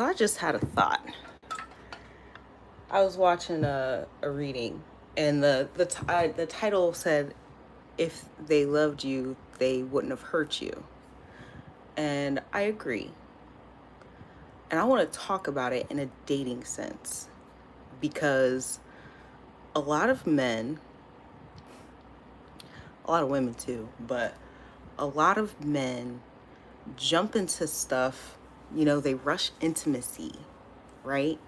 So I just had a thought. I was watching a reading, and the title said, "If they loved you, they wouldn't have hurt you." And I agree. And I want to talk about it in a dating sense because a lot of men, a lot of women too, but a lot of men jump into stuff, they rush intimacy, right?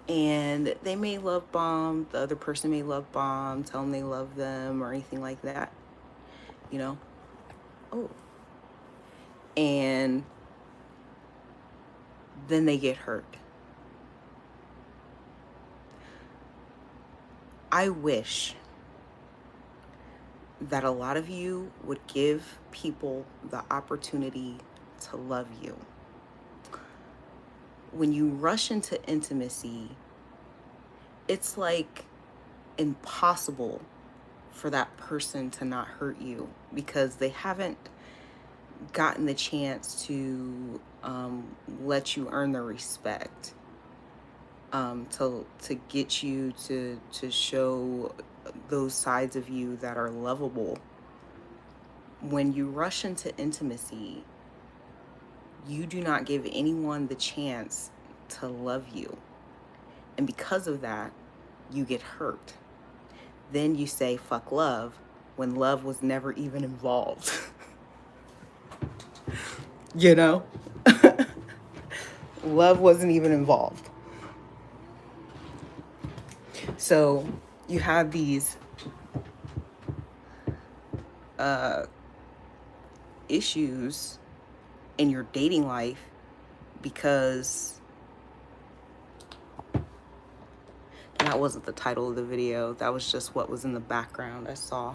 And they may love bomb, the other person may love bomb, tell them they love them or anything like that, you know? Oh. And then they get hurt. I wish that a lot of you would give people the opportunity to love you. When you rush into intimacy, it's like impossible for that person to not hurt you because they haven't gotten the chance to let you earn their respect, to get you to show those sides of you that are lovable. When you rush into intimacy, you do not give anyone the chance to love you. And because of that, you get hurt. Then you say, fuck love, when love was never even involved. you know? Love wasn't even involved. So you have these issues in your dating life because that wasn't the title of the video. That was just what was in the background I saw.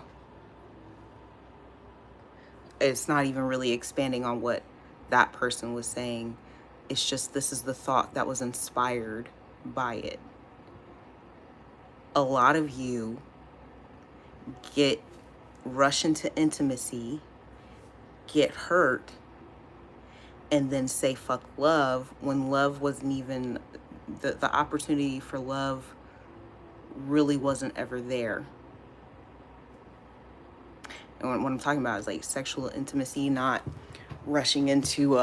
It's not even really expanding on what that person was saying. It's just this is the thought that was inspired by it. A lot of you rush into intimacy, get hurt, and then say fuck love when love wasn't even, the opportunity for love really wasn't ever there. And what I'm talking about is like sexual intimacy, not rushing into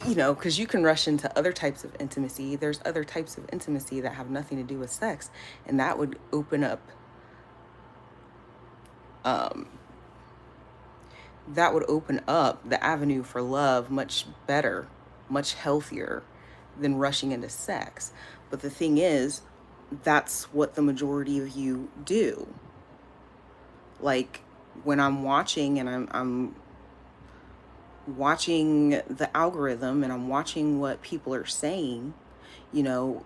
because you can rush into other types of intimacy. There's other types of intimacy that have nothing to do with sex, and that would open up the avenue for love much better, much healthier than rushing into sex. But the thing is, that's what the majority of you do. Like when I'm watching and I'm watching the algorithm and I'm watching what people are saying,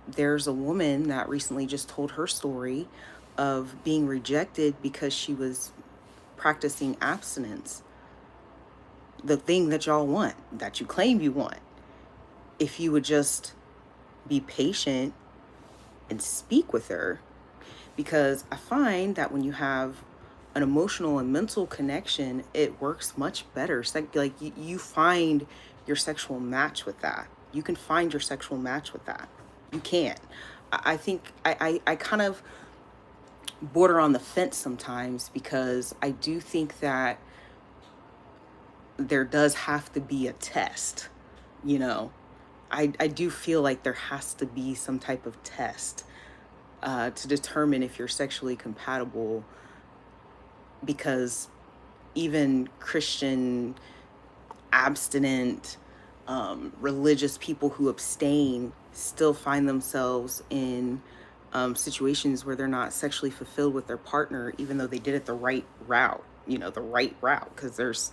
there's a woman that recently just told her story of being rejected because she was practicing abstinence. The thing that y'all want, that you claim you want. If you would just be patient and speak with her, because I find that when you have an emotional and mental connection, it works much better. Like you find your sexual match with that. You can find your sexual match with that. You can. I think I kind of border on the fence sometimes because I do think that there does have to be a test, I do feel like there has to be some type of test to determine if you're sexually compatible, because even Christian, abstinent, religious people who abstain still find themselves in situations where they're not sexually fulfilled with their partner, even though they did it the right route, the right route, because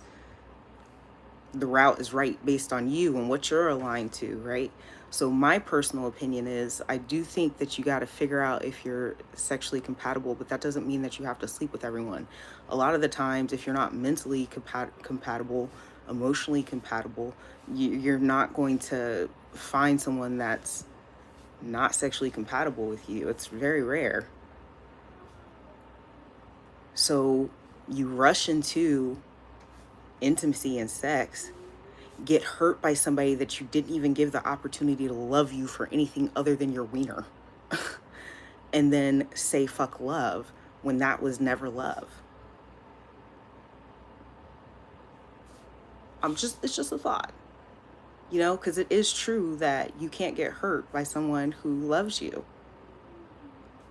the route is right based on you and what you're aligned to, right? So my personal opinion is I do think that you got to figure out if you're sexually compatible, but that doesn't mean that you have to sleep with everyone. A lot of the times, if you're not mentally compatible, emotionally compatible, you're not going to find someone that's not sexually compatible with you. It's very rare. So you rush into intimacy and sex, get hurt by somebody that you didn't even give the opportunity to love you for anything other than your wiener, and then say fuck love when that was never love. It's just a thought, because it is true that you can't get hurt by someone who loves you.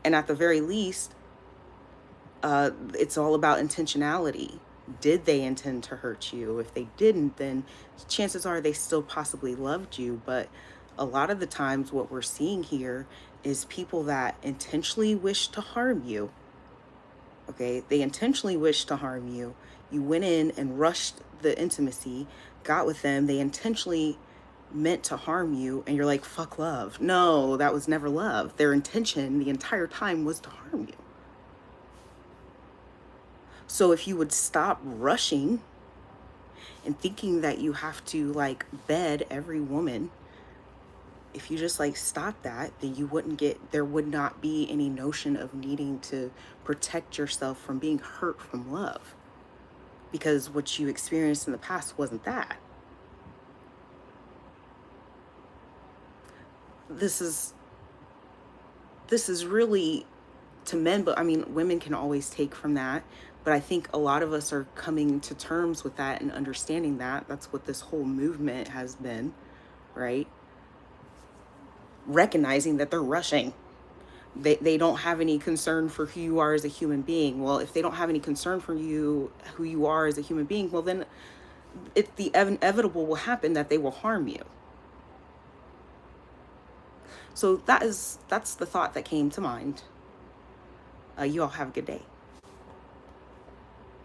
And at the very least, it's all about intentionality. Did they intend to hurt you? If they didn't, then chances are they still possibly loved you. But a lot of the times, what we're seeing here is people that intentionally wish to harm you. Okay, they intentionally wish to harm you. You went in and rushed the intimacy, got with them. They intentionally meant to harm you, and you're like, fuck love. No, that was never love. Their intention the entire time was to harm you. So if you would stop rushing and thinking that you have to like bed every woman, if you just like stop that, then there would not be any notion of needing to protect yourself from being hurt from love, because what you experienced in the past wasn't that. This is really to men, but I mean, women can always take from that. But I think a lot of us are coming to terms with that and understanding that. That's what this whole movement has been, right? Recognizing that they're rushing. They don't have any concern for who you are as a human being. Well, if they don't have any concern for you, who you are as a human being, well, then the inevitable will happen that they will harm you. So that's the thought that came to mind. You all have a good day.